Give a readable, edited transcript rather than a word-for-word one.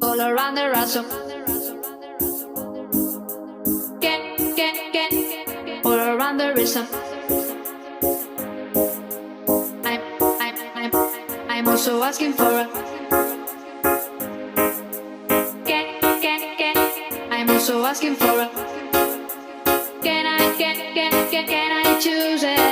all around the ransom. All around the rhythm. I'm, I'm, I'm, I'm also asking for a. I'm also asking for a. Can I choose it?